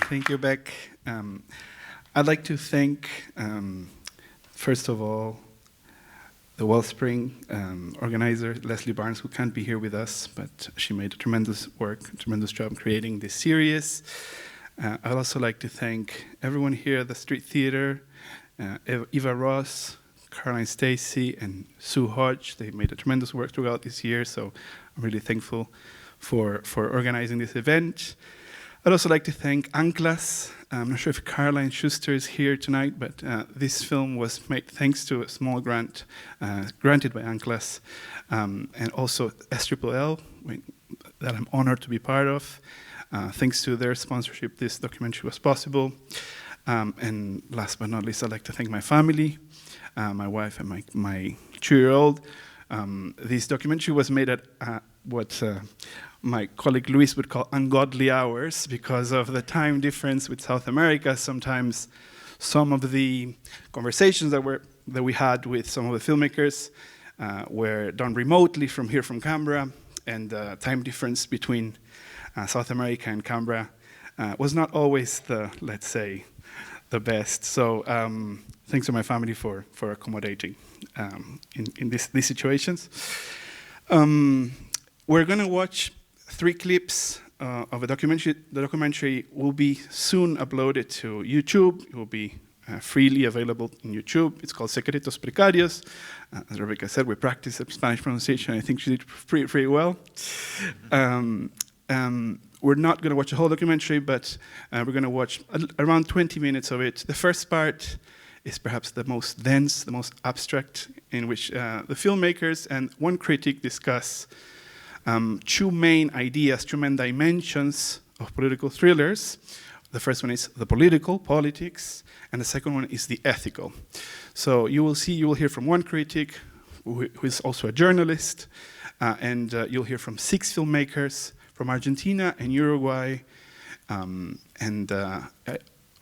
Thank you, Beck. I'd like to thank, first of all, the Wellspring organizer, Leslie Barnes, who can't be here with us, but she made a tremendous job creating this series. I'd also like to thank everyone here at the Street Theater, Eva Ross, Caroline Stacy, and Sue Hodge. They made a tremendous work throughout this year, so I'm really thankful for organizing this event. I'd also like to thank Anclas. I'm not sure if Caroline Schuster is here tonight, but this film was made thanks to a small grant granted by Anclas, and also SLL, that I'm honored to be part of. Thanks to their sponsorship, this documentary was possible. And last but not least, I'd like to thank my family, my wife and my 2-year-old. This documentary was made at what my colleague Luis would call ungodly hours because of the time difference with South America. Sometimes some of the conversations that we had with some of the filmmakers were done remotely from Canberra, and the time difference between South America and Canberra was not always let's say, the best. So thanks to my family for accommodating in these situations. We're going to watch 3 clips of a documentary. The documentary will be soon uploaded to YouTube. It will be freely available in YouTube. It's called Secretos Precarios. As Rebecca said, we practiced Spanish pronunciation. I think she did pretty well. We're not going to watch the whole documentary, but we're going to watch around 20 minutes of it. The first part is perhaps the most dense, the most abstract, in which the filmmakers and one critic discuss 2 main ideas, 2 main dimensions of political thrillers. The first one is the politics, and the second one is the ethical. So you will hear from one critic, who is also a journalist, and you'll hear from 6 filmmakers from Argentina and Uruguay.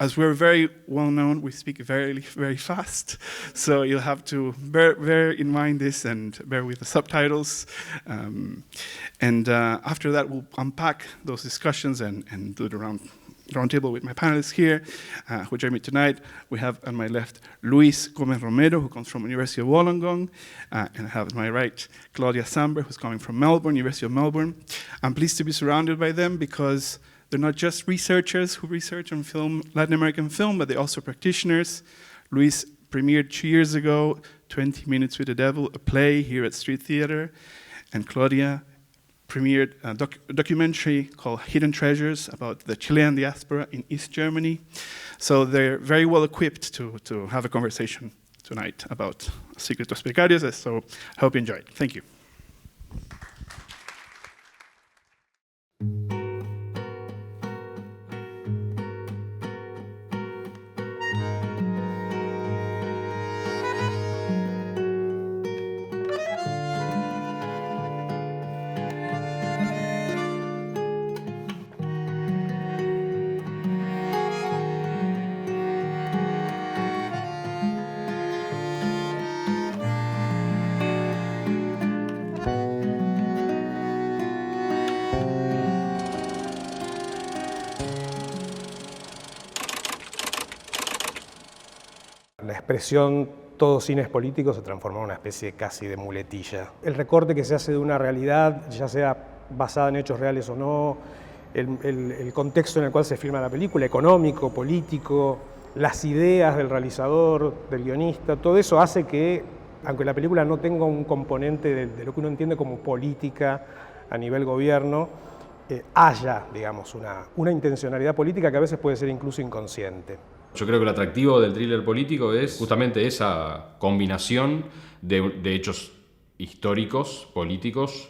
As we're very well known, we speak very, very fast. So you'll have to bear in mind this and bear with the subtitles. After that, we'll unpack those discussions and do the round table with my panelists here, who join me tonight. We have on my left Luis Gomez Romero, who comes from University of Wollongong, and I have on my right Claudia Samber, who's coming from Melbourne, University of Melbourne. I'm pleased to be surrounded by them because they're not just researchers who research on film, Latin American film, but they're also practitioners. Luis premiered 2 years ago, 20 Minutes with the Devil, a play here at Street Theater, and Claudia premiered a documentary called Hidden Treasures about the Chilean diaspora in East Germany. So they're very well equipped to have a conversation tonight about Secretos Precarios, so I hope you enjoy it. Thank you. La expresión todo cine es político se transformó en una especie casi de muletilla. El recorte que se hace de una realidad, ya sea basada en hechos reales o no, el contexto en el cual se filma la película, económico, político, las ideas del realizador, del guionista, todo eso hace que, aunque la película no tenga un componente de lo que uno entiende como política a nivel gobierno, haya, digamos, una intencionalidad política que a veces puede ser incluso inconsciente. Yo creo que el atractivo del thriller político es justamente esa combinación de hechos históricos, políticos,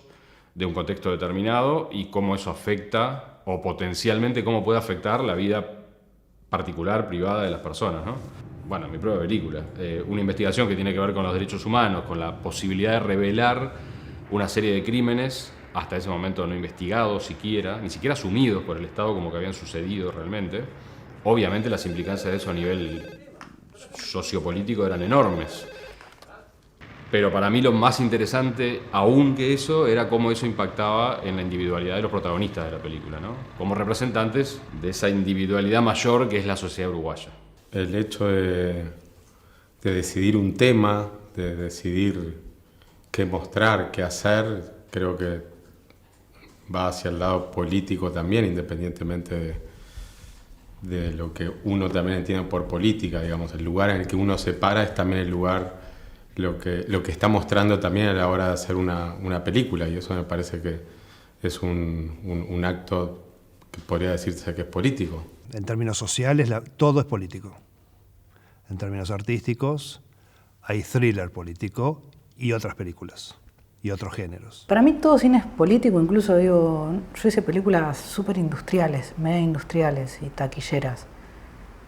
de un contexto determinado y cómo eso afecta, o potencialmente cómo puede afectar la vida particular, privada de las personas, ¿no? Bueno, mi propia película, una investigación que tiene que ver con los derechos humanos, con la posibilidad de revelar una serie de crímenes hasta ese momento no investigados siquiera, ni siquiera asumidos por el Estado como que habían sucedido realmente. Obviamente las implicancias de eso a nivel sociopolítico eran enormes, Pero para mí lo más interesante, aún que eso, era cómo eso impactaba en la individualidad de los protagonistas de la película, ¿no? Como representantes de esa individualidad mayor que es la sociedad uruguaya. El hecho de decidir un tema, de decidir qué mostrar, qué hacer, creo que va hacia el lado político también, independientemente de lo que uno también entiende por política, digamos. El lugar en el que uno se para es también el lugar, lo que está mostrando también a la hora de hacer una película, y eso me parece que es un acto que podría decirse que es político. En términos sociales, todo es político. En términos artísticos, hay thriller político y otras películas y otros géneros. Para mí todo cine es político, incluso digo, yo hice películas súper industriales, mega industriales y taquilleras.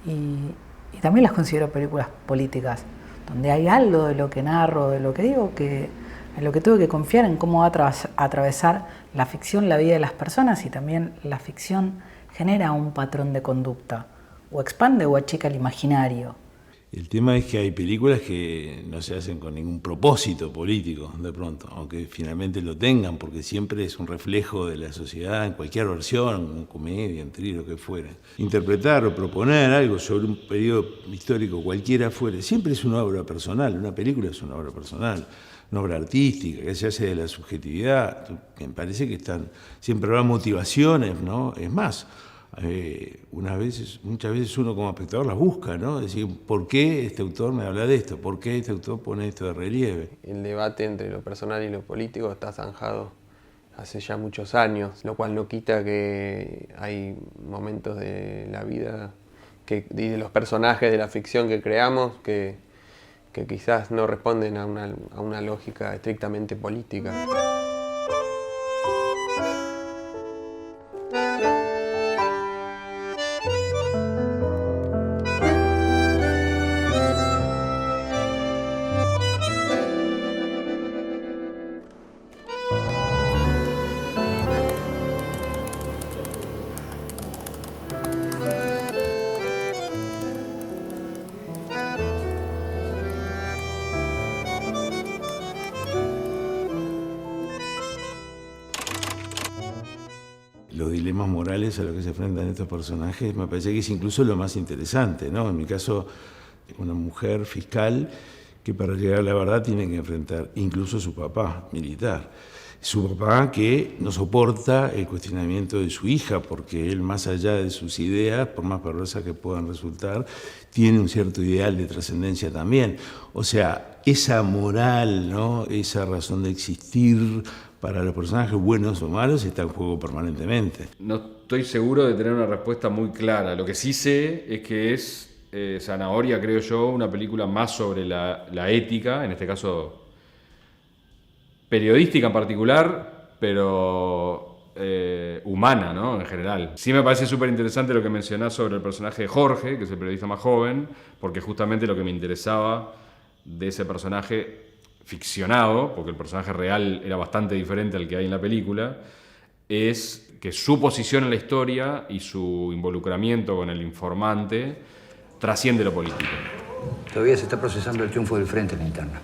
Y también las considero películas políticas, donde hay algo de lo que narro, de lo que digo, que en lo que tengo que confiar en cómo va a atravesar la ficción la vida de las personas, y también la ficción genera un patrón de conducta, o expande o achica el imaginario. El tema es que hay películas que no se hacen con ningún propósito político, de pronto, aunque finalmente lo tengan, porque siempre es un reflejo de la sociedad en cualquier versión, en comedia, en thriller, lo que fuera. Interpretar o proponer algo sobre un periodo histórico cualquiera fuera, siempre es una obra personal, una película es una obra personal, una obra artística, que se hace de la subjetividad, me parece que siempre habrá motivaciones, ¿no? Es más, muchas veces uno como espectador las busca, ¿no? Es decir, ¿por qué este autor me habla de esto? ¿Por qué este autor pone esto de relieve? El debate entre lo personal y lo político está zanjado hace ya muchos años, lo cual no quita que hay momentos de la vida y de los personajes de la ficción que creamos que quizás no responden a una lógica estrictamente política. Los dilemas morales a los que se enfrentan estos personajes me parece que es incluso lo más interesante, ¿no? En mi caso, una mujer fiscal que para llegar a la verdad tiene que enfrentar incluso a su papá militar. Su papá que no soporta el cuestionamiento de su hija, porque él, más allá de sus ideas, por más perversas que puedan resultar, tiene un cierto ideal de trascendencia también. O sea, esa moral, ¿no? Esa razón de existir para los personajes buenos o malos está en juego permanentemente. No estoy seguro de tener una respuesta muy clara. Lo que sí sé es que es Zanahoria, creo yo, una película más sobre la ética, en este caso periodística en particular, pero humana, ¿no? En general. Sí me parece súper interesante lo que mencionás sobre el personaje de Jorge, que es el periodista más joven, porque justamente lo que me interesaba de ese personaje ficcionado, porque el personaje real era bastante diferente al que hay en la película, es que su posición en la historia y su involucramiento con el informante trasciende lo político. Todavía se está procesando el triunfo del frente en la interna.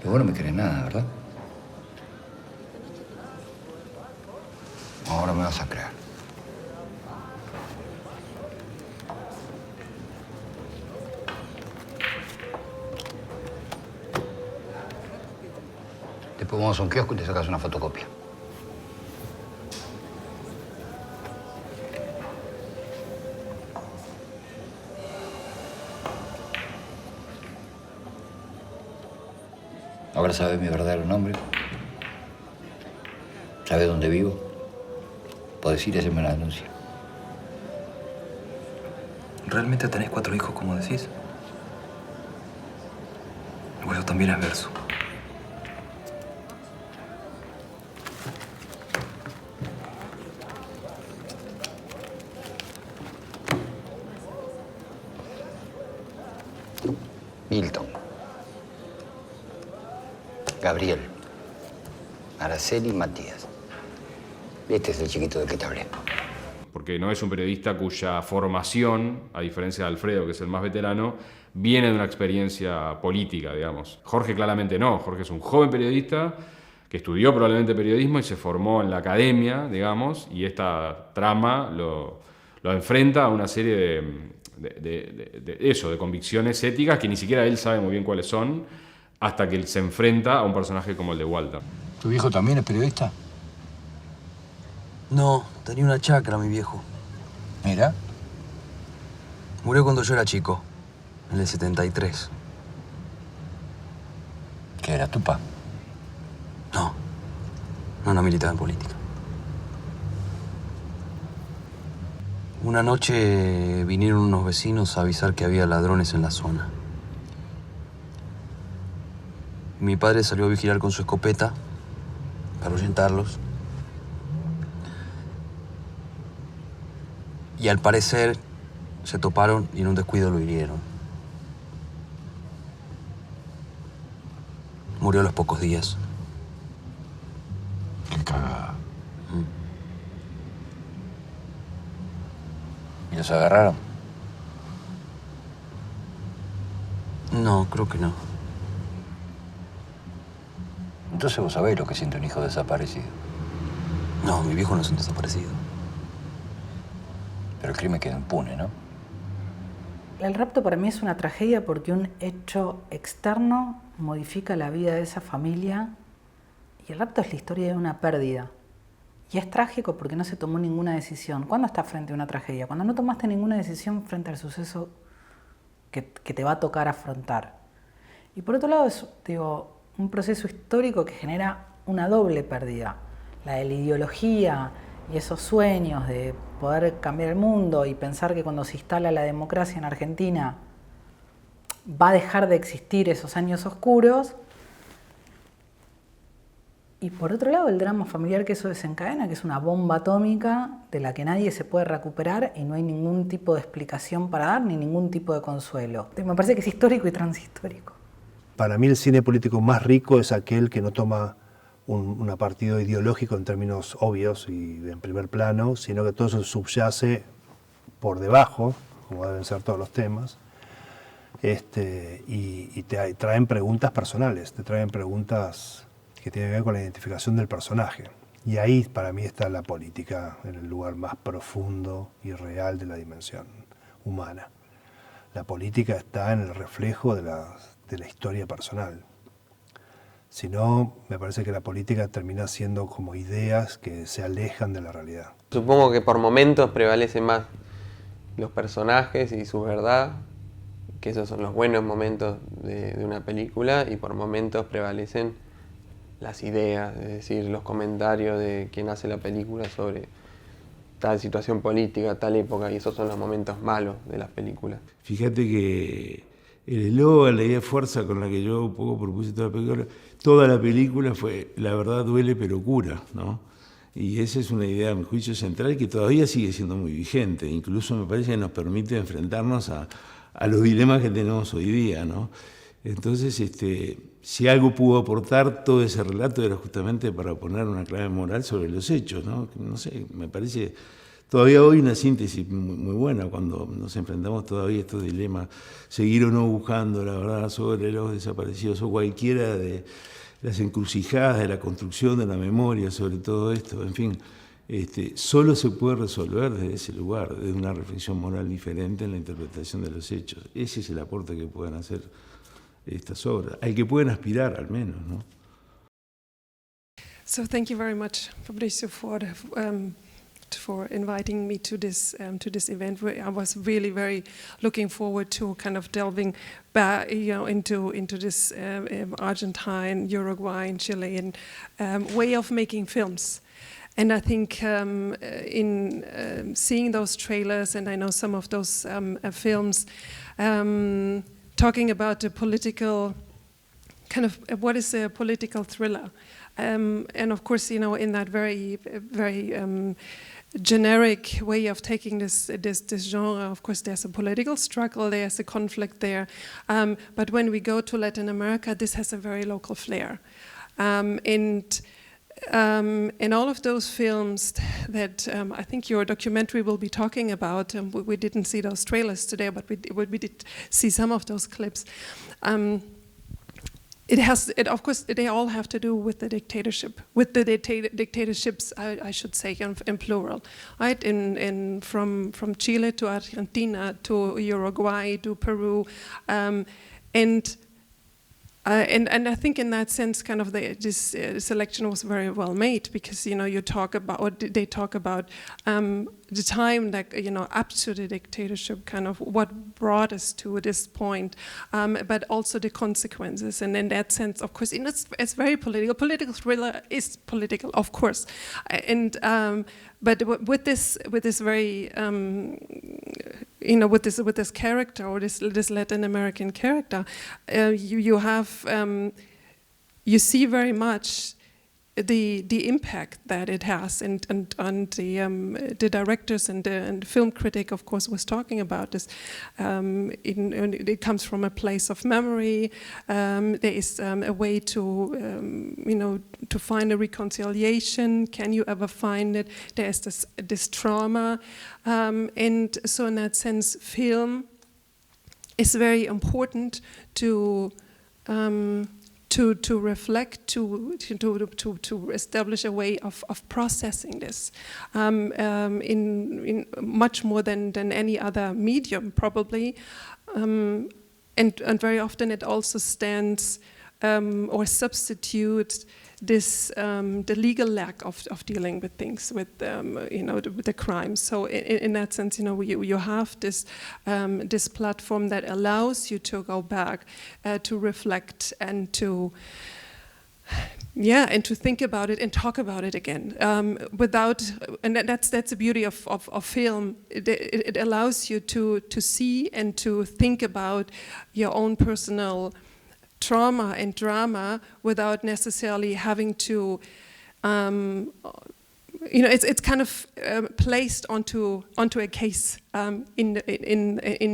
Y vos no me querés nada, ¿verdad? Ahora me vas a creer. Después vamos a un kiosco y te sacas una fotocopia. Ahora sabes mi verdadero nombre. Sabes dónde vivo. Podés ir y hacerme una denuncia. ¿Realmente tenés 4 hijos, como decís? O eso también es verso. Milton. Gabriel. Araceli y Matías. Este es el chiquito del que te hablé. porque no es un periodista cuya formación, a diferencia de Alfredo, que es el más veterano, viene de una experiencia política, digamos. Jorge claramente no, Jorge es un joven periodista que estudió probablemente periodismo y se formó en la academia, digamos, y esta trama lo enfrenta a una serie de convicciones éticas que ni siquiera él sabe muy bien cuáles son, hasta que él se enfrenta a un personaje como el de Walter. ¿Tu viejo también es periodista? No, tenía una chacra, mi viejo. Mira. Murió cuando yo era chico, en el 73. ¿Qué era, tu pa? No militaba en política. Una noche vinieron unos vecinos a avisar que había ladrones en la zona. Mi padre salió a vigilar con su escopeta para ahuyentarlos. Y al parecer se toparon y en un descuido lo hirieron. Murió a los pocos días. Qué cagada. ¿Y los agarraron? No, creo que no. Entonces vos sabés lo que siente un hijo desaparecido. No, mi viejo no es un desaparecido. Pero el crimen queda impune, ¿no? El rapto para mí es una tragedia porque un hecho externo modifica la vida de esa familia y el rapto es la historia de una pérdida. Y es trágico porque no se tomó ninguna decisión. ¿Cuándo estás frente a una tragedia? Cuando no tomaste ninguna decisión frente al suceso que te va a tocar afrontar. Y por otro lado es, un proceso histórico que genera una doble pérdida. La de la ideología y esos sueños de poder cambiar el mundo y pensar que cuando se instala la democracia en Argentina va a dejar de existir esos años oscuros. Y por otro lado, el drama familiar que eso desencadena, que es una bomba atómica de la que nadie se puede recuperar y no hay ningún tipo de explicación para dar ni ningún tipo de consuelo. Me parece que es histórico y transhistórico. Para mí el cine político más rico es aquel que no toma un partido ideológico en términos obvios y en primer plano, sino que todo eso subyace por debajo, como deben ser todos los temas, y te traen preguntas personales, te traen preguntas que tienen que ver con la identificación del personaje. Y ahí para mí está la política en el lugar más profundo y real de la dimensión humana. La política está en el reflejo de la historia personal. Si no, me parece que la política termina siendo como ideas que se alejan de la realidad. Supongo que por momentos prevalecen más los personajes y su verdad, que esos son los buenos momentos de una película, y por momentos prevalecen las ideas, es decir, los comentarios de quien hace la película sobre tal situación política, tal época, y esos son los momentos malos de las películas. Fíjate que el eslogan, la idea de fuerza con la que yo un poco propuse toda la película fue "la verdad duele pero cura", ¿no? Y esa es una idea, a mi juicio, central que todavía sigue siendo muy vigente. Incluso me parece que nos permite enfrentarnos a los dilemas que tenemos hoy día, ¿no? Entonces, si algo pudo aportar todo ese relato era justamente para poner una clave moral sobre los hechos, ¿no? No sé, me parece todavía hoy una síntesis muy buena cuando nos enfrentamos todavía a estos dilemas, seguir o no buscando la verdad sobre los desaparecidos o cualquiera de las encrucijadas de la construcción de la memoria sobre todo esto, en fin, solo se puede resolver desde ese lugar, desde una reflexión moral diferente en la interpretación de los hechos. Ese es el aporte que pueden hacer estas obras, al que pueden aspirar al menos, ¿no? So thank you very much, Fabricio, for inviting me to this event. I was really very looking forward to kind of delving back, into this Argentine, Uruguayan, Chilean way of making films. And I think in seeing those trailers, and I know some of those films, talking about the political, kind of what is a political thriller. And of course, in that very generic way of taking this genre, of course, there's a political struggle, there's a conflict there. But when we go to Latin America, this has a very local flair. And in all of those films that I think your documentary will be talking about, we didn't see those trailers today, but we did see some of those clips. Of course, they all have to do with the dictatorship, with the dictatorships, I should say, in plural, right? From Chile to Argentina to Uruguay to Peru, and I think in that sense, kind of this selection was very well made, because you talk about, or they talk about the time that up to the dictatorship, kind of what brought us to this point, but also the consequences. And in that sense, of course, it's very political. Political thriller is political, of course, and but with this very with this character, or this Latin American character, you have you see very much the impact that it has, and the directors and the film critic, of course, was talking about this. It comes from a place of memory. There is a way to to find a reconciliation. Can you ever find it? There is this trauma, and so in that sense, film is very important to reflect, to establish a way of processing this in much more than any other medium, probably, and very often it also stands or substitutes this the legal lack of dealing with things, with the crimes. So in that sense, you have this this platform that allows you to go back to reflect and to think about it and talk about it again and that's the beauty of film. It allows you to see and to think about your own personal trauma and drama without necessarily having to, it's kind of placed onto a case in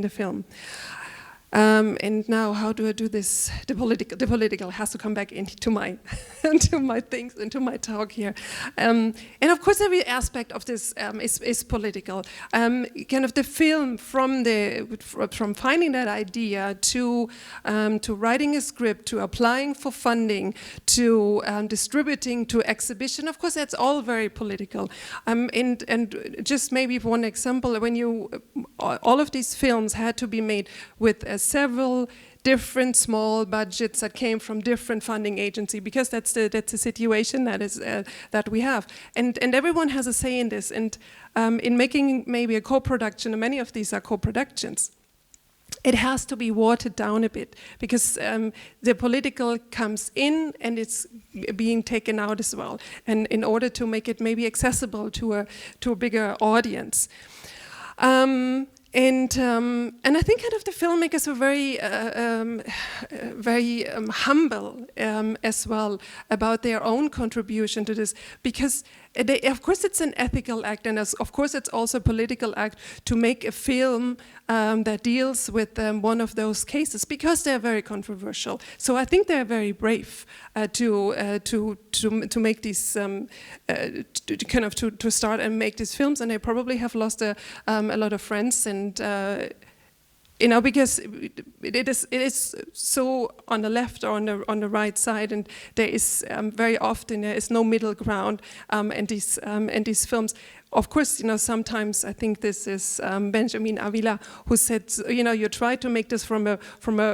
the film. And now, how do I do this? The political has to come back into my my things, into my talk here. And of course, every aspect of this is political. Kind of the film, from finding that idea to writing a script, to applying for funding, to distributing, to exhibition. Of course, that's all very political. And just maybe one example, when all of these films had to be made with several different small budgets that came from different funding agencies, because that's the situation that we have, and everyone has a say in this. And in making maybe a co-production, and many of these are co-productions, it has to be watered down a bit, because the political comes in and it's being taken out as well, and in order to make it maybe accessible to a bigger audience. And I think kind of the filmmakers were very humble as well about their own contribution to this, because of course it's an ethical act, and of course it's also a political act to make a film that deals with one of those cases, because they're very controversial. So I think they're very brave to make these to start and make these films, and they probably have lost a lot of friends, and because it is so on the left or on the right side, and there is very often there is no middle ground in these films. Of course, sometimes I think this is Benjamin Avila who said, you try to make this from a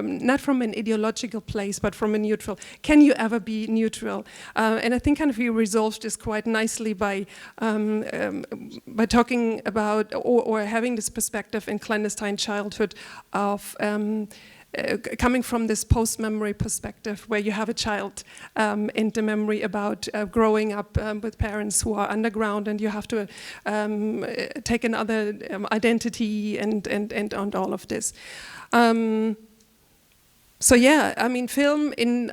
not from an ideological place, but from a neutral. Can you ever be neutral? And I think kind of he resolved this quite nicely by talking about or having this perspective in Clandestine Childhood of coming from this post-memory perspective, where you have a child in the memory about growing up with parents who are underground, and you have to take another identity and all of this. So yeah, I mean, film in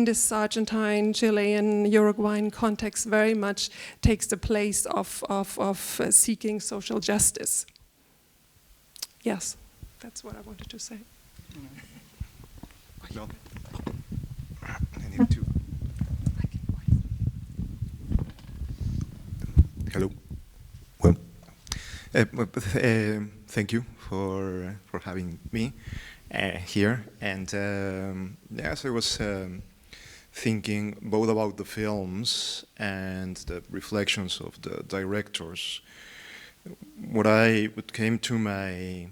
this Argentine, Chilean, Uruguayan context very much takes the place of seeking social justice. Yes. That's what I wanted to say. Well, I need to. Thank you for having me here. And yes, I was thinking both about the films and the reflections of the directors. What came to my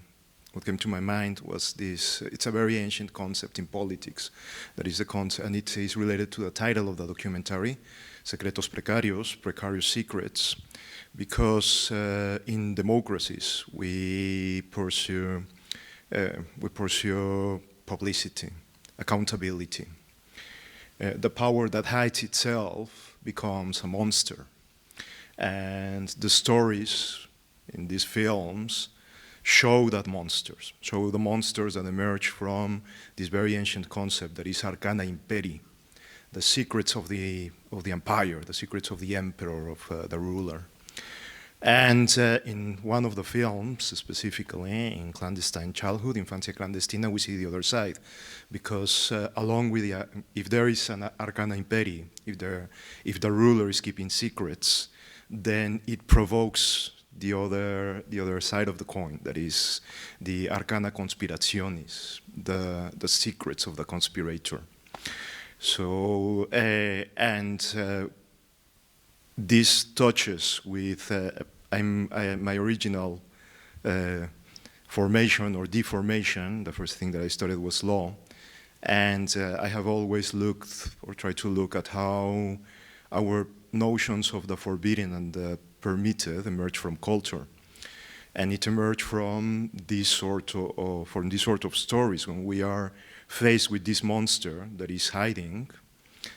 mind was this. It's a very ancient concept in politics. That is the concept, and it is related to the title of the documentary, Secretos Precarios, Precarious Secrets, because in democracies we pursue publicity, accountability. The power that hides itself becomes a monster, and the stories in these films show the monsters that emerge from this very ancient concept that is Arcana Imperii, the secrets of the empire, the secrets of the emperor, of the ruler. And in one of the films, specifically in Clandestine Childhood, Infancia Clandestina, we see the other side, because along with if there is an Arcana Imperii, if the ruler is keeping secrets, then it provokes the other side of the coin, that is the Arcana Conspirationis, the secrets of the conspirator. So, this touches with my original formation or deformation. The first thing that I studied was law, and I have always looked or tried to look at how our notions of the forbidden and the permitted emerge from culture, and it emerged from this sort of stories. When we are faced with this monster that is hiding,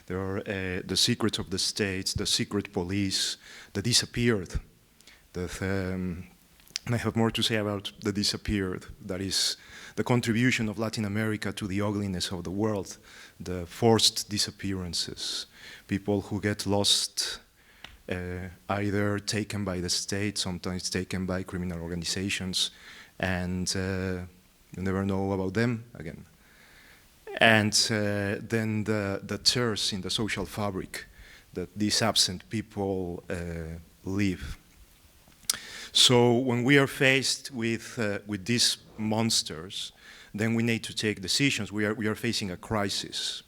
there are the secrets of the states, the secret police, the disappeared. I have more to say about the disappeared. That is the contribution of Latin America to the ugliness of the world, the forced disappearances, people who get lost, either taken by the state, sometimes taken by criminal organizations, and you never know about them again. And then the tears in the social fabric that these absent people leave. So when we are faced with these monsters, then we need to take decisions. We are facing a crisis.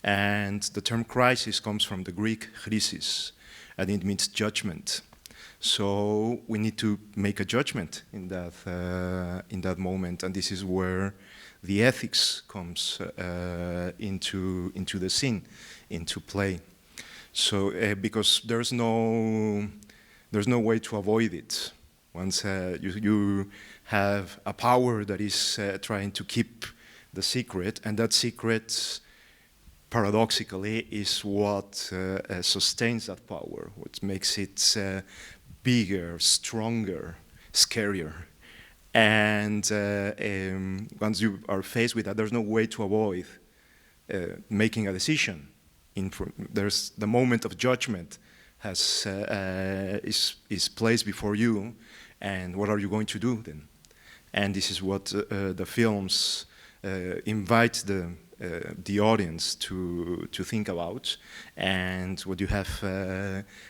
And the term crisis comes from the Greek chrysis, and it means judgment. So we need to make a judgment in that moment, and this is where the ethics comes into the scene, into play. So because there's no way to avoid it. Once you have a power that is trying to keep the secret, and that secret, paradoxically, is what sustains that power, what makes it bigger, stronger, scarier. And once you are faced with that, there's no way to avoid making a decision. There's the moment of judgment is placed before you, and what are you going to do then? And this is what the films invite the audience to think about, and what you have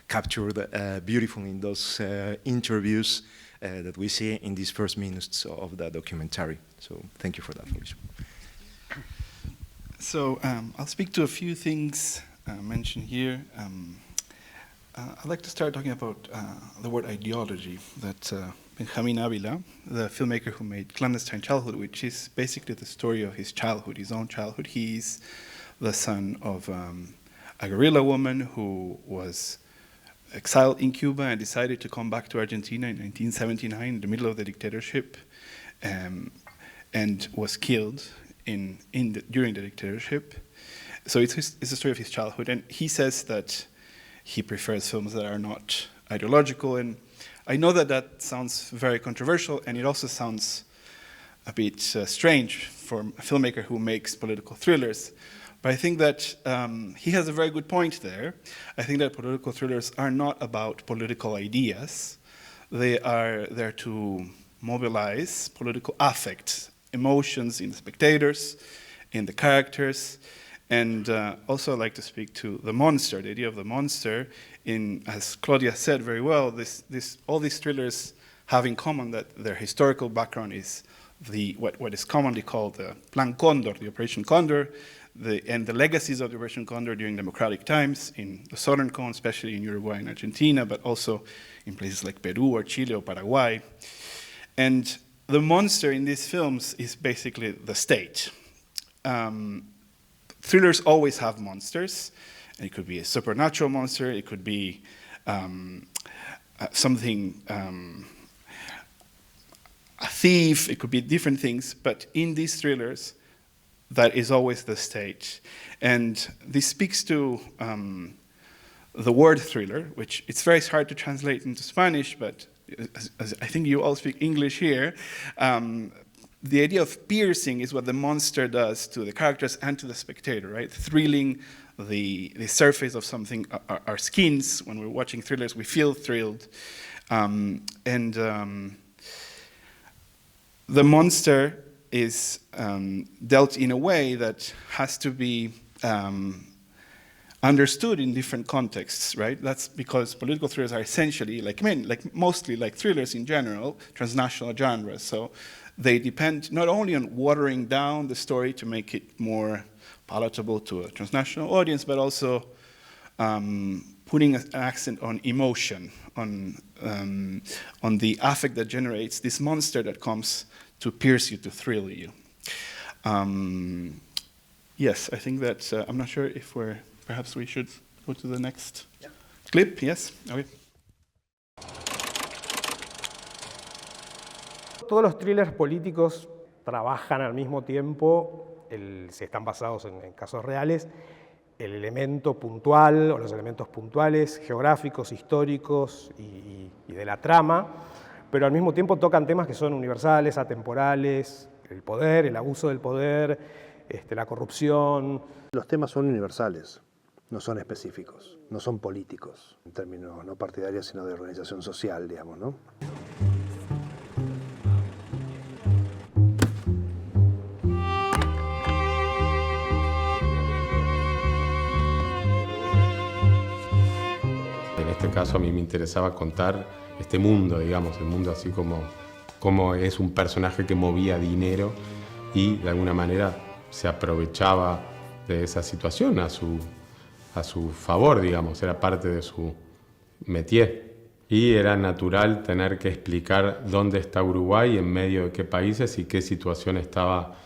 captured beautifully in those interviews that we see in these first minutes of the documentary. So thank you for that, Luis. So I'll speak to a few things mentioned here. I'd like to start talking about the word ideology that Benjamin Avila, the filmmaker who made Clandestine Childhood, which is basically the story of his childhood, his own childhood. He's the son of a guerrilla woman who was exiled in Cuba and decided to come back to Argentina in 1979 in the middle of the dictatorship, and was killed during the dictatorship. So it's a story of his childhood, and he says that he prefers films that are not ideological, and I know that sounds very controversial, and it also sounds a bit strange for a filmmaker who makes political thrillers. But I think that he has a very good point there. I think that political thrillers are not about political ideas. They are there to mobilize political affect, emotions in the spectators, in the characters. And also I'd like to speak to the monster, the idea of the monster. As Claudia said very well, all these thrillers have in common that their historical background is what is commonly called the Plan Condor, the Operation Condor, and the legacies of the Operation Condor during democratic times in the Southern Cone, especially in Uruguay and Argentina, but also in places like Peru or Chile or Paraguay. And the monster in these films is basically the state. Thrillers always have monsters. It could be a supernatural monster, it could be something, a thief, it could be different things, but in these thrillers, that is always the state. And this speaks to the word thriller, which it's very hard to translate into Spanish, but as I think you all speak English here, the idea of piercing is what the monster does to the characters and to the spectator, right? Thrilling the surface of something, our skins, when we're watching thrillers, we feel thrilled. The monster is dealt in a way that has to be understood in different contexts, right? That's because political thrillers are essentially, mostly like thrillers in general, transnational genres. So they depend not only on watering down the story to make it more palatable to a transnational audience, but also putting an accent on emotion, on the affect that generates this monster that comes to pierce you, to thrill you. Yes, I think that, I'm not sure if perhaps we should go to the next clip, yes? Okay. Todos los thrillers políticos trabajan al mismo tiempo, si están basados en casos reales, el elemento puntual o los elementos puntuales, geográficos, históricos y de la trama, pero al mismo tiempo tocan temas que son universales, atemporales, el poder, el abuso del poder, la corrupción. Los temas son universales, no son específicos, no son políticos, en términos no partidarios, sino de organización social, digamos, ¿no? En este caso a mí me interesaba contar este mundo, digamos, el mundo así como es un personaje que movía dinero y de alguna manera se aprovechaba de esa situación a su favor, digamos, era parte de su métier. Y era natural tener que explicar dónde está Uruguay, en medio de qué países y qué situación estaba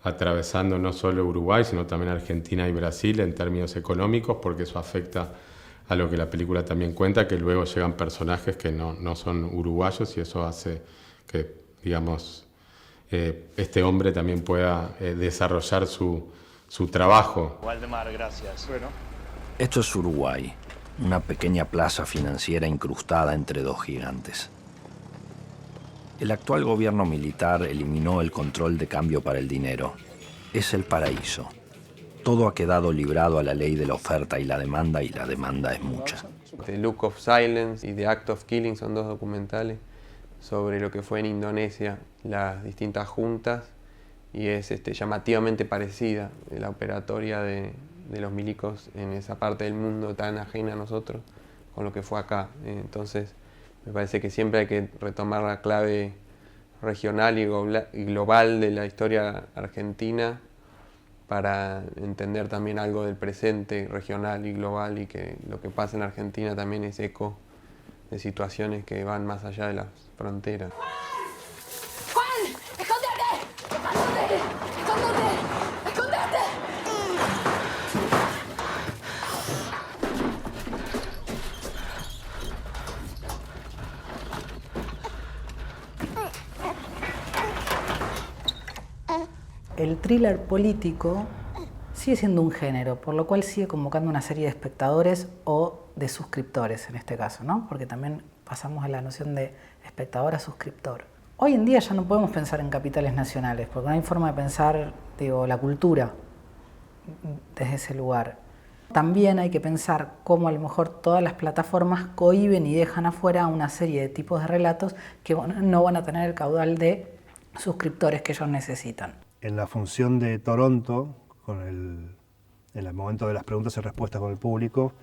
atravesando no solo Uruguay, sino también Argentina y Brasil en términos económicos, porque eso afecta a lo que la película también cuenta, que luego llegan personajes que no son uruguayos y eso hace que, digamos, este hombre también pueda desarrollar su trabajo. Waldemar, gracias. Bueno. Esto es Uruguay, una pequeña plaza financiera incrustada entre dos gigantes. El actual gobierno militar eliminó el control de cambio para el dinero. Es el paraíso. Todo ha quedado librado a la ley de la oferta y la demanda es mucha. The Look of Silence y The Act of Killing son dos documentales sobre lo que fue en Indonesia las distintas juntas y es llamativamente parecida la operatoria de los milicos en esa parte del mundo tan ajena a nosotros con lo que fue acá. Entonces me parece que siempre hay que retomar la clave regional y global de la historia argentina para entender también algo del presente regional y global y que lo que pasa en Argentina también es eco de situaciones que van más allá de las fronteras. ¡Juan! ¡Escóndete! ¡Escóndete! ¡Escóndete! ¡Escóndete! El thriller político sigue siendo un género, por lo cual sigue convocando una serie de espectadores o de suscriptores en este caso, ¿no? Porque también pasamos a la noción de espectador a suscriptor. Hoy en día ya no podemos pensar en capitales nacionales, porque no hay forma de pensar, la cultura desde ese lugar. También hay que pensar cómo a lo mejor todas las plataformas cohíben y dejan afuera una serie de tipos de relatos que no van a tener el caudal de suscriptores que ellos necesitan. En la función de Toronto, en el momento de las preguntas y respuestas con el público,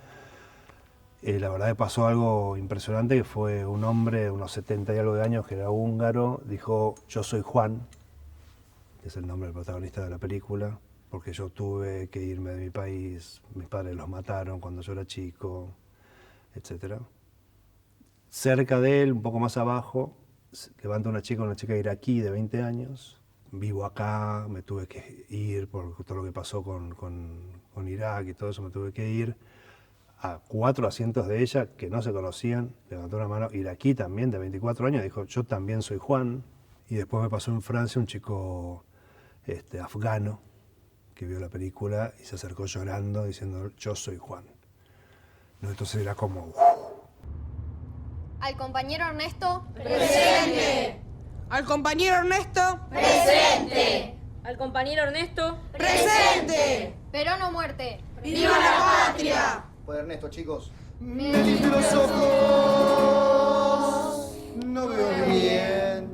La verdad que pasó algo impresionante, que fue un hombre de unos 70 y algo de años, que era húngaro, dijo, yo soy Juan, que es el nombre del protagonista de la película, porque yo tuve que irme de mi país, mis padres los mataron cuando yo era chico, etc. Cerca de él, un poco más abajo, levanta una chica iraquí de 20 años, vivo acá, me tuve que ir por todo lo que pasó con Irak y todo eso, me tuve que ir. A 4 asientos de ella, que no se conocían, levantó una mano, iraquí también, de 24 años, dijo, yo también soy Juan. Y después me pasó en Francia un chico afgano, que vio la película y se acercó llorando, diciendo, yo soy Juan. ¿No? Entonces era como... Al compañero Ernesto. ¡Presente! Al compañero Ernesto. ¡Presente! Al compañero Ernesto. ¡Presente! Perón o muerte. ¡Viva la patria! Ernesto, chicos. Metí los ojos, no veo bien.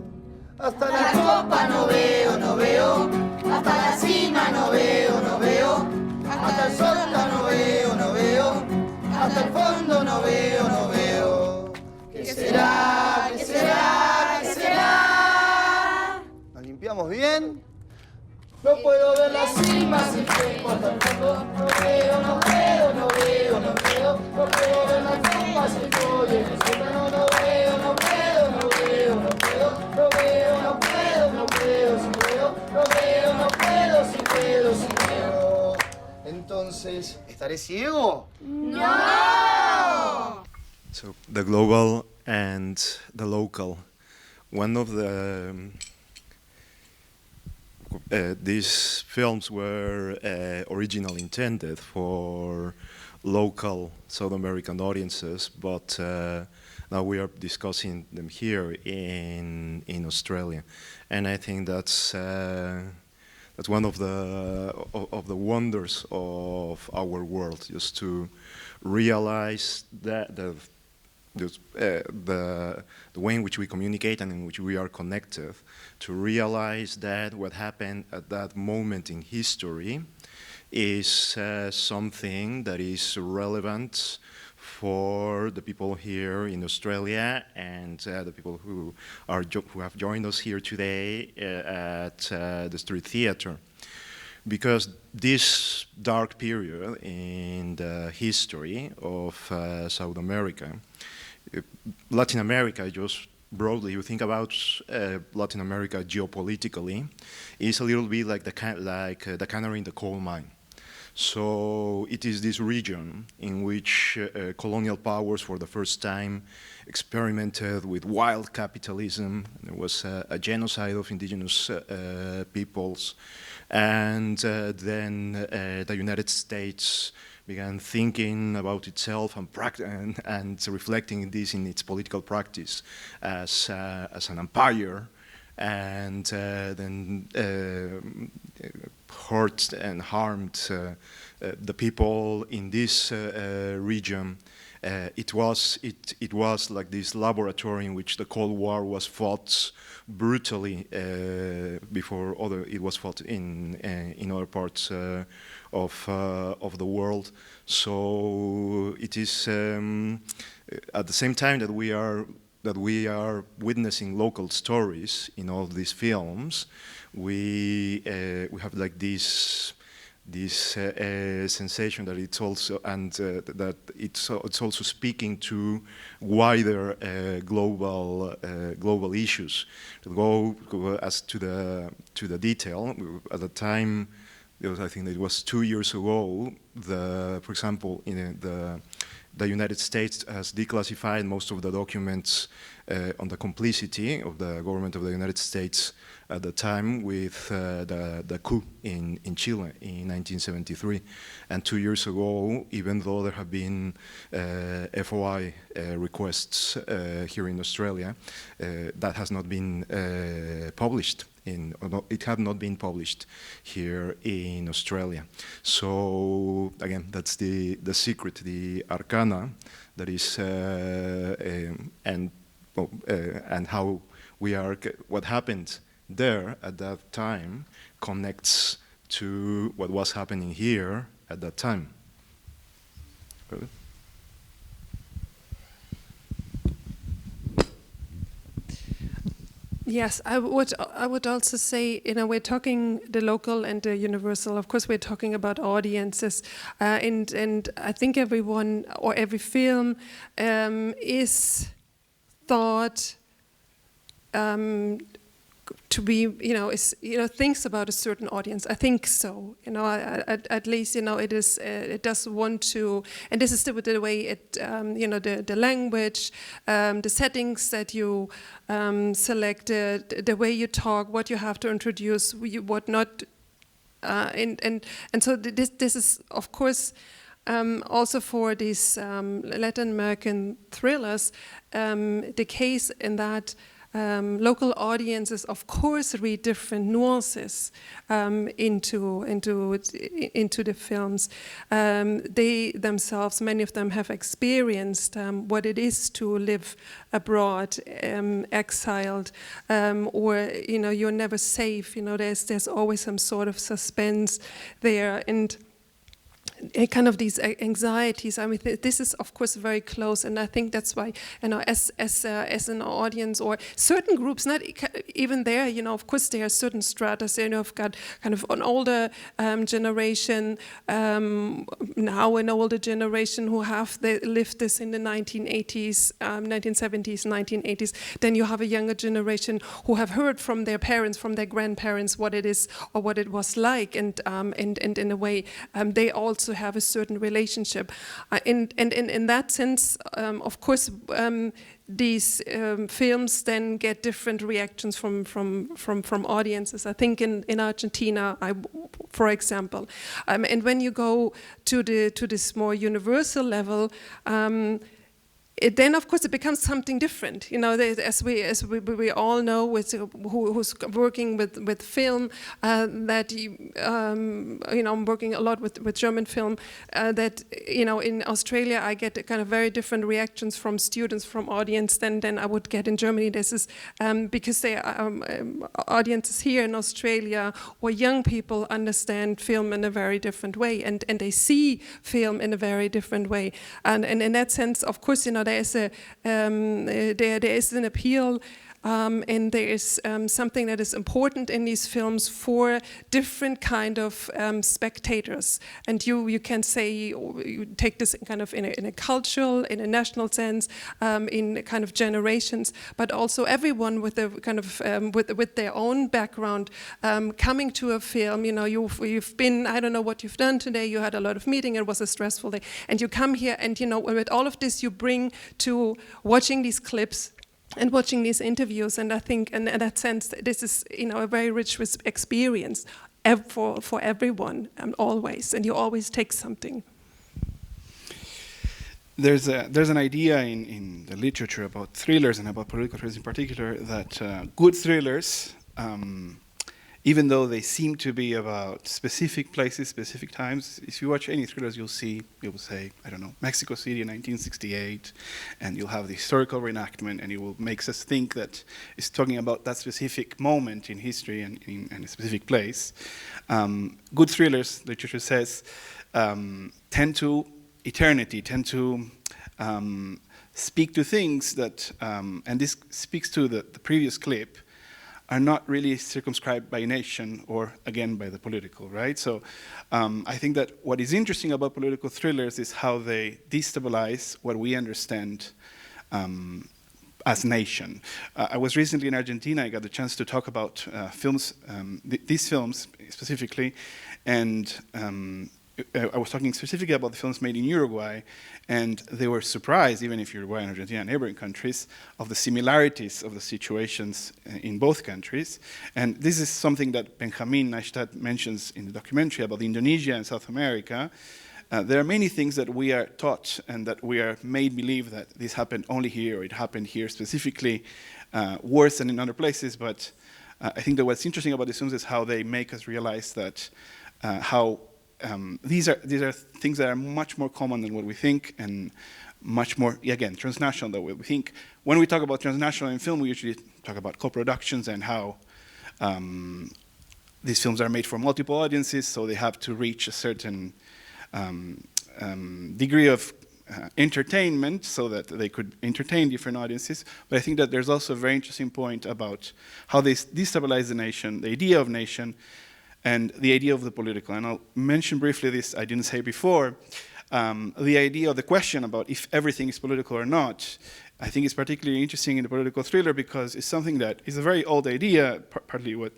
Hasta la copa no veo, no veo. Hasta la cima no veo, no veo. Hasta el sótano no veo, no veo. Hasta el fondo no veo, no veo. ¿Qué será? ¿Qué será? ¿Qué será? ¿Nos limpiamos bien? No puedo ver la cima sin tiempo hasta el fondo. No veo, no veo, no veo, no veo. No puedo ver la copa sin pollo en el sótano. No veo, no puedo, no veo, no puedo. No veo, no puedo, no puedo, si puedo. No veo, no puedo, si puedo, si puedo. Entonces, ¿estaré ciego? No! So, the global and the local. One of the these films were originally intended for local South American audiences, but now we are discussing them here in Australia, and I think that's one of the wonders of our world, just to realize that the way in which we communicate and in which we are connected, to realize that what happened at that moment in history is something that is relevant for the people here in Australia and the people who have joined us here today at the Street Theatre. Because this dark period in the history of South America, Latin America, just broadly, you think about Latin America geopolitically, is a little bit like the canary in the coal mine. So it is this region in which colonial powers for the first time experimented with wild capitalism. There was a genocide of indigenous peoples. And then the United States began thinking about itself and reflecting this in its political practice as an empire, and then hurt and harmed the people in this region. It was like this laboratory in which the Cold War was fought brutally before it was fought in other parts of the world. So it is at the same time that we are witnessing local stories in all these films. We have like this sensation that it's also that it's also speaking to wider global issues. To go as to the detail, at the time, I think it was 2 years ago. For example, in the United States has declassified most of the documents on the complicity of the government of the United States at the time with the coup in Chile in 1973. And 2 years ago, even though there have been FOI requests here in Australia, that has not been published. It had not been published here in Australia. So again, that's the secret, the arcana that is, and how we are, what happened there at that time connects to what was happening here at that time. Yes, I would also say, we're talking the local and the universal. Of course, we're talking about audiences, and I think everyone or every film is thought to be, thinks about a certain audience. I think so. At least, it does want to, and this is the way it, the language, the settings that you select, the way you talk, what you have to introduce, what not, and so this is, of course, also for these Latin American thrillers, the case in that. Local audiences, of course, read different nuances into the films. They themselves, many of them, have experienced what it is to live abroad, exiled, or you're never safe. There's always some sort of suspense there, and kind of these anxieties. I mean, this is of course very close, and I think that's why, as an audience or certain groups, not even there, of course there are certain stratas. I've got kind of an older generation, now an older generation who have lived this in the 1980s, 1970s, 1980s. Then you have a younger generation who have heard from their parents, from their grandparents, what it is or what it was like, and in a way they also have a certain relationship. And in that sense, of course, these films then get different reactions from audiences. I think in Argentina, for example, and when you go to this more universal level, then of course it becomes something different. As we all know, who's working with film, that I'm working a lot with German film. That in Australia I get kind of very different reactions from students, from audience than I would get in Germany. This is because they audiences here in Australia or young people understand film in a very different way, and they see film in a very different way. And in that sense, of course, there is an appeal, and there is something that is important in these films for different kind of spectators. And you can say, you take this kind of in a cultural, in a national sense, in kind of generations, but also everyone with a kind of with their own background coming to a film. You've been, I don't know what you've done today. You had a lot of meeting. It was a stressful day, and you come here, and with all of this you bring to watching these clips and watching these interviews. And I think in that sense, this is a very rich experience for everyone, always, and you always take something. There's an idea in the literature about thrillers and about political thrillers in particular that good thrillers, even though they seem to be about specific places, specific times, if you watch any thrillers, you will say, I don't know, Mexico City in 1968, and you'll have the historical reenactment, and it will make us think that it's talking about that specific moment in history and in a specific place. Good thrillers, literature says, tend to eternity, tend to speak to things that, and this speaks to the previous clip, are not really circumscribed by nation or, again, by the political, right? So I think that what is interesting about political thrillers is how they destabilize what we understand as nation. I was recently in Argentina. I got the chance to talk about films, these films specifically, and I was talking specifically about the films made in Uruguay, and they were surprised, even if Uruguay and Argentina are neighboring countries, of the similarities of the situations in both countries. And this is something that Benjamin Neistat mentions in the documentary about Indonesia and South America. There are many things that we are taught and that we are made believe that this happened only here, or it happened here specifically, worse than in other places. But I think that what's interesting about these films is how they make us realize that these are things that are much more common than what we think, and much more, again, transnational than what we think. When we talk about transnational in film, we usually talk about co-productions and how these films are made for multiple audiences, so they have to reach a certain degree of entertainment so that they could entertain different audiences, but I think that there's also a very interesting point about how they destabilize the nation, the idea of nation, and the idea of the political. And I'll mention briefly this, I didn't say before, the idea of the question about if everything is political or not. I think it's particularly interesting in the political thriller because it's something that is a very old idea, partly what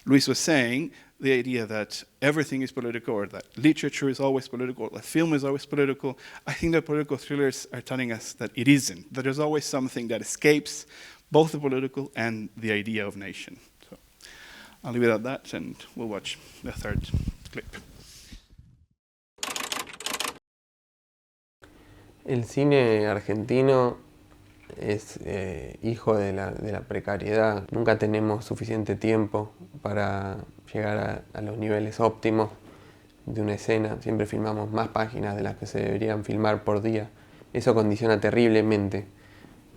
Luis was saying, the idea that everything is political or that literature is always political, that film is always political. I think that political thrillers are telling us that it isn't, that there's always something that escapes both the political and the idea of nation. So I'll leave it at that and we'll watch the third clip. El cine argentino es hijo de la precariedad. Nunca tenemos suficiente tiempo para llegar a los niveles óptimos de una escena. Siempre filmamos más páginas de las que se deberían filmar por día. Eso condiciona terriblemente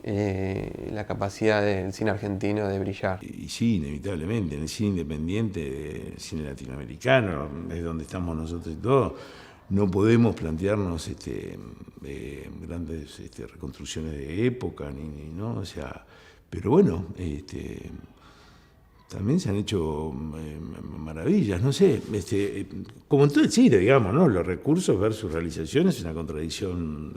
la capacidad del cine argentino de brillar. Y sí, inevitablemente, en el cine independiente, el cine latinoamericano, es donde estamos nosotros y todo, no podemos plantearnos grandes reconstrucciones de época, ¿no? O sea, pero bueno, también se han hecho maravillas, no sé, como en todo el cine, digamos, ¿no? Los recursos versus realizaciones es una contradicción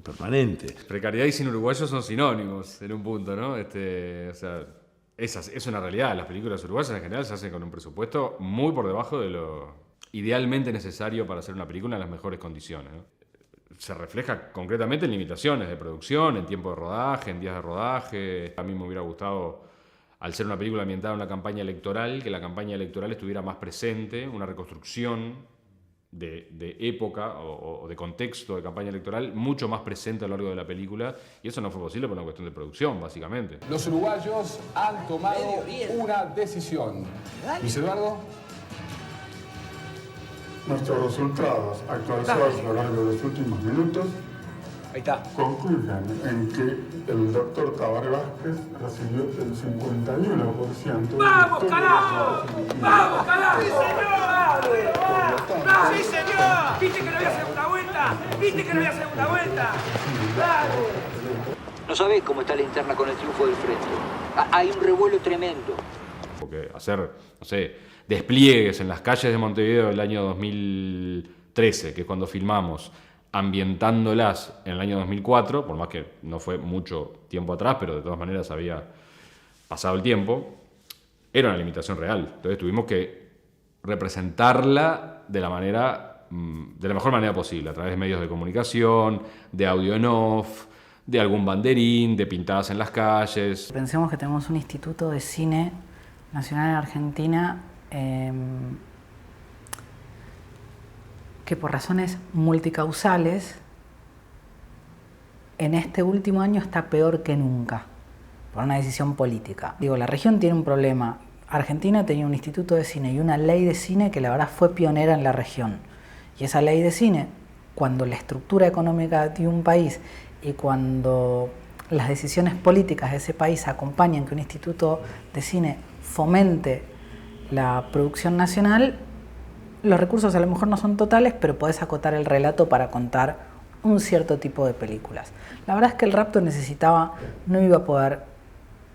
permanente. Precariedad y cine uruguayo son sinónimos en un punto, ¿no? O sea, es una realidad. Las películas uruguayas en general se hacen con un presupuesto muy por debajo de lo idealmente necesario para hacer una película en las mejores condiciones, ¿no? Se refleja concretamente en limitaciones de producción, en tiempo de rodaje, en días de rodaje. A mí me hubiera gustado, al ser una película ambientada en una campaña electoral, que la campaña electoral estuviera más presente, una reconstrucción de época o de contexto de campaña electoral mucho más presente a lo largo de la película, y eso no fue posible por una cuestión de producción, básicamente. Los uruguayos han tomado una decisión. Luis Eduardo. Nuestros resultados actualizados a lo largo de los últimos minutos concluyen en que el doctor Tabaré Vázquez recibió el 51%. ¡Vamos, carajo! ¡Vamos, carajo! ¡Sí, señor! ¡Sí, señor! ¿Viste que no había segunda vuelta? ¿Viste que no había segunda vuelta? ¡Claro! No sabés cómo está la interna con el triunfo del frente. Hay un revuelo tremendo. Porque hacer, no sé, despliegues en las calles de Montevideo del año 2013, que es cuando filmamos, ambientándolas en el año 2004, por más que no fue mucho tiempo atrás, pero de todas maneras había pasado el tiempo, era una limitación real. Entonces tuvimos que representarla de la mejor manera posible, a través de medios de comunicación, de audio en off, de algún banderín, de pintadas en las calles. Pensemos que tenemos un instituto de cine nacional en Argentina que por razones multicausales en este último año está peor que nunca, por una decisión política. Digo, la región tiene un problema. Argentina tenía un instituto de cine y una ley de cine que la verdad fue pionera en la región. Y esa ley de cine, cuando la estructura económica de un país y cuando las decisiones políticas de ese país acompañan que un instituto de cine fomente la producción nacional, los recursos a lo mejor no son totales, pero podés acotar el relato para contar un cierto tipo de películas. La verdad es que el Rapto no iba a poder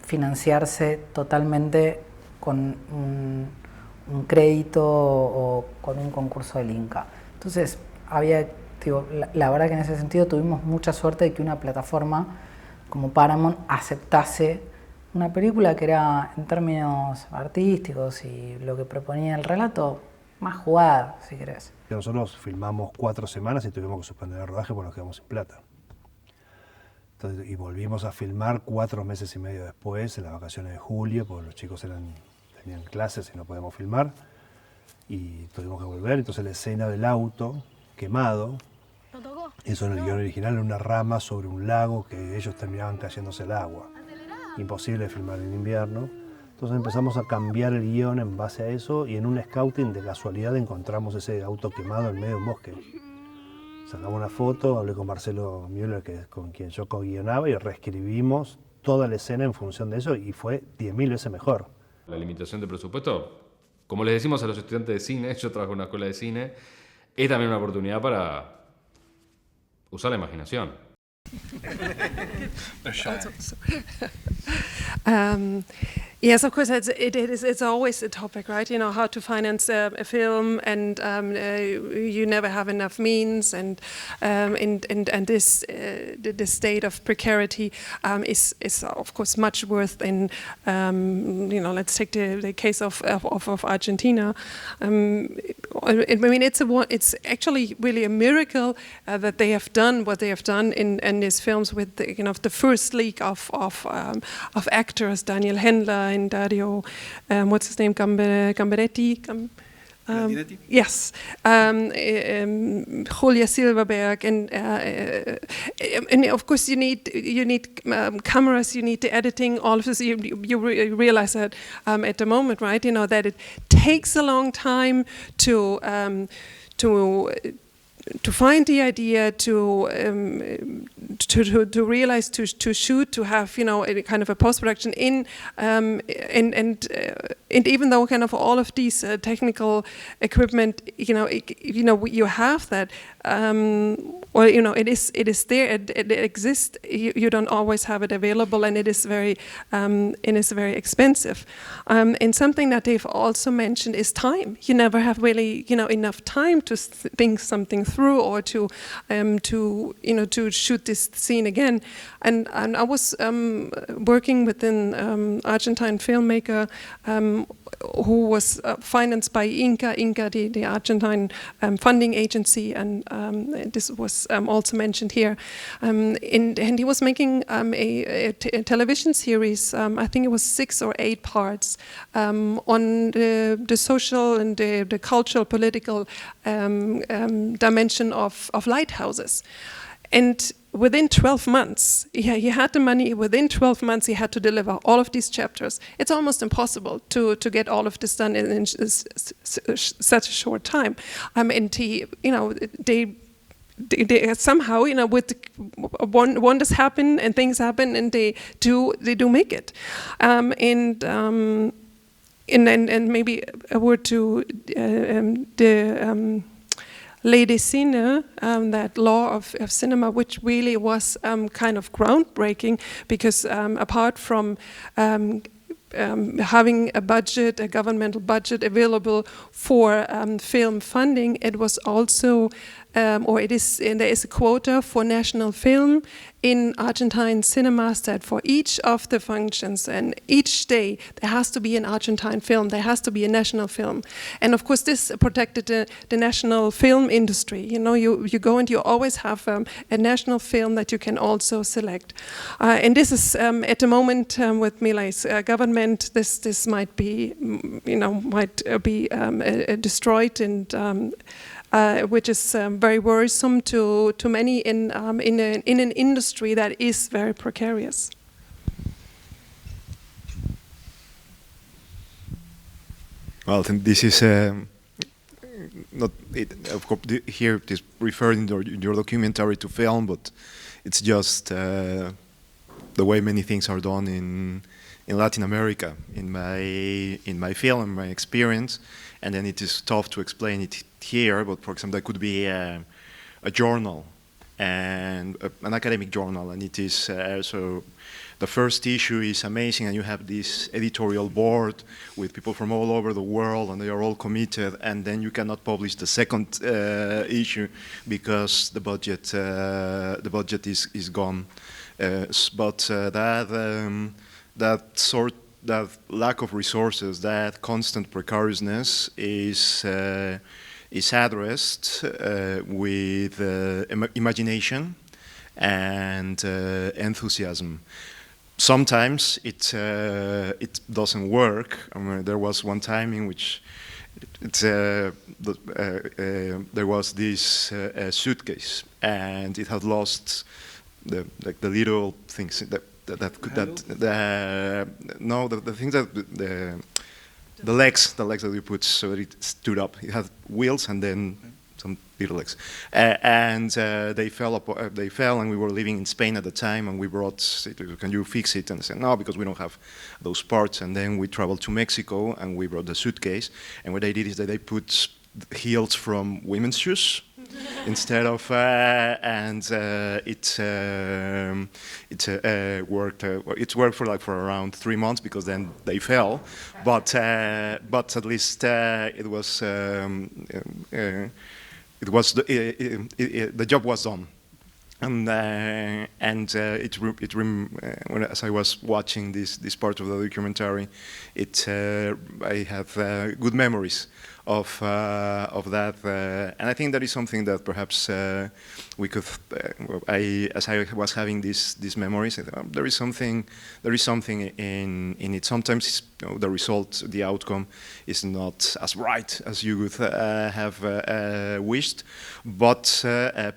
financiarse totalmente con un crédito o con un concurso del Inca. Entonces, la verdad que en ese sentido tuvimos mucha suerte de que una plataforma como Paramount aceptase una película que era, en términos artísticos y lo que proponía el relato, más jugada, si querés. Nosotros filmamos 4 semanas y tuvimos que suspender el rodaje porque nos quedamos sin plata. Entonces, y volvimos a filmar 4 meses y medio después, en las vacaciones de julio, porque los chicos tenían clases y no podíamos filmar. Y tuvimos que volver. Entonces la escena del auto quemado, eso en el guión original era una rama sobre un lago que ellos terminaban cayéndose al agua. Imposible de filmar en invierno. Entonces empezamos a cambiar el guión en base a eso y en un scouting de casualidad encontramos ese auto quemado en medio de un bosque. Sacamos una foto, hablé con Marcelo Müller, con quien yo co-guionaba, y reescribimos toda la escena en función de eso y fue 10.000 veces mejor. La limitación de presupuesto, como les decimos a los estudiantes de cine, yo trabajo en una escuela de cine, es también una oportunidad para Usar la imaginación. Yes, of course, it's always a topic, right? You know, how to finance a film, and you never have enough means, and this the state of precarity is of course much worse than you know. Let's take the case of Argentina. I mean, it's actually really a miracle that they have done what they have done in these films with the first league of actors, Daniel Hendler and Dario, what's his name, Gamberetti? Yes, Julia Silverberg, and of course you need cameras, you need the editing, all of this. You realize that at the moment, right? You know that it takes a long time to find the idea, to realize, to shoot, to have a kind of a post-production in, and even though kind of all of these technical equipment, you have that. Well, it is there. It exists. You don't always have it available, and it is very expensive. And something that they've also mentioned is time. You never have really enough time to think something through, or to shoot this scene again. And I was working with an Argentine filmmaker who was financed by Inca, the Argentine funding agency, and this was also mentioned here. And he was making a television series, I think it was 6 or 8 parts, on the social and the cultural, political dimension of lighthouses. And within 12 months, he had the money. Within 12 months, he had to deliver all of these chapters. It's almost impossible to get all of this done in such a short time. And they somehow, with wonders happen and things happen, and they do make it. And maybe a word to the Ley de Cine, that law of cinema, which really was kind of groundbreaking, because apart from having a budget, a governmental budget available for film funding, it was also, there is a quota for national film in Argentine cinemas, that for each of the functions and each day there has to be an Argentine film, there has to be a national film. And of course this protected the national film industry. You go and you always have a national film that you can also select. And this is at the moment with Milei's government, this might be destroyed, and which is very worrisome to many in an industry that is very precarious. Well, I think this is not of course here it is referring your documentary to film, but it's just the way many things are done in Latin America, in my film, in my experience, and then it is tough to explain it here. But for example, there could be a journal, and an academic journal, and it is so the first issue is amazing, and you have this editorial board with people from all over the world, and they are all committed, and then you cannot publish the second issue because the budget is gone. But that lack of resources, that constant precariousness is addressed with imagination and enthusiasm. Sometimes it doesn't work. I mean, there was one time in which there was this suitcase, and it had lost the little things the things that the legs that you put so that it stood up. It had wheels and then some little legs, and they fell, and we were living in Spain at the time, and we brought, can you fix it? And I said, no, because we don't have those parts. And then we traveled to Mexico, and we brought the suitcase, and what they did is that they put heels from women's shoes instead of it worked for around 3 months, because then they fell, but at least it was the job was done. And as I was watching this part of the documentary, I have good memories of that, and I think that is something that perhaps we could. As I was having these memories, I thought, there is something in it. Sometimes the result, the outcome, is not as right as you would have wished, but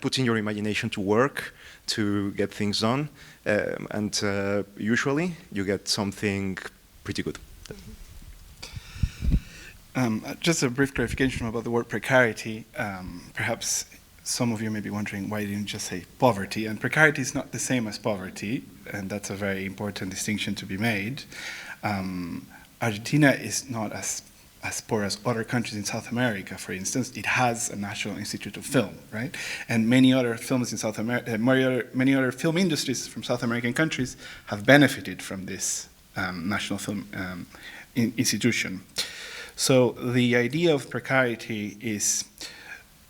putting your imagination to work to get things done, and usually you get something pretty good. Just a brief clarification about the word precarity. Perhaps some of you may be wondering why didn't you just say poverty? And precarity is not the same as poverty, and that's a very important distinction to be made. Argentina is not as poor as other countries in South America. For instance, it has a National Institute of Film, right? And many other films in South America, many other film industries from South American countries have benefited from this National Film institution. So the idea of precarity is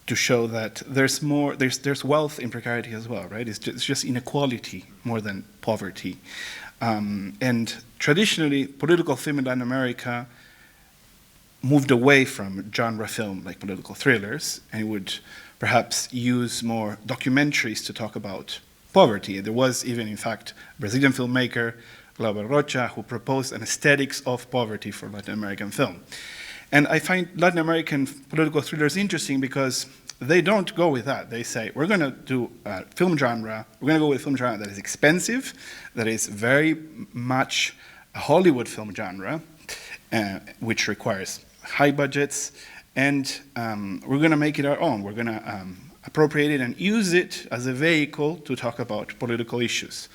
to show that there's wealth in precarity as well, right? It's just inequality more than poverty. And traditionally, political film in Latin America moved away from genre film like political thrillers, and would perhaps use more documentaries to talk about poverty. There was even, in fact, a Brazilian filmmaker, Glauber Rocha, who proposed an aesthetics of poverty for Latin American film. And I find Latin American political thrillers interesting because they don't go with that. They say, we're going to do a film genre, we're going to go with a film genre that is expensive, that is very much a Hollywood film genre, which requires high budgets, and we're going to make it our own. We're going to appropriate it and use it as a vehicle to talk about political issues.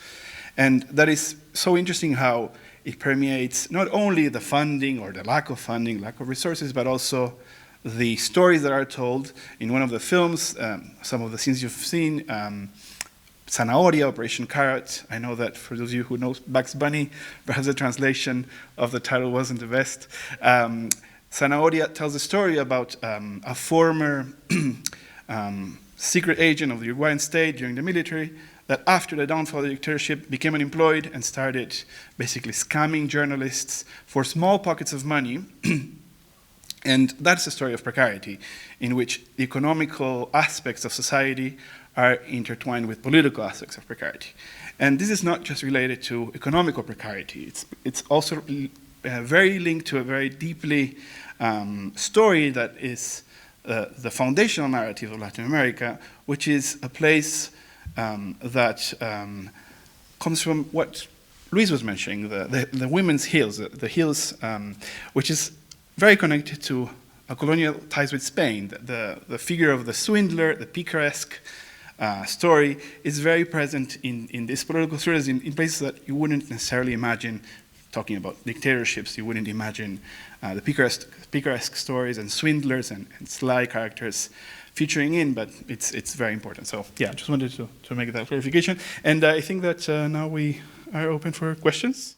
And that is so interesting how it permeates not only the funding or the lack of funding, lack of resources, but also the stories that are told. In one of the films, some of the scenes you've seen, Zanahoria, Operation Carrot. I know that for those of you who know Bugs Bunny, perhaps the translation of the title wasn't the best. Zanahoria tells a story about a former secret agent of the Uruguayan state during the military that after the downfall of the dictatorship became unemployed and started basically scamming journalists for small pockets of money. And that's a story of precarity, in which the economical aspects of society are intertwined with political aspects of precarity. And this is not just related to economical precarity. It's also very linked to a very deeply story that is the foundational narrative of Latin America, which is a place that comes from what Luis was mentioning, the women's hills, the hills, which is very connected to a colonial ties with Spain. The figure of the swindler, the picaresque story is very present in these political thrillers in places that you wouldn't necessarily imagine. Talking about dictatorships, you wouldn't imagine the picaresque stories and swindlers and sly characters featuring in, but it's very important. So yeah, just wanted to make that clarification. And I think that now we are open for questions.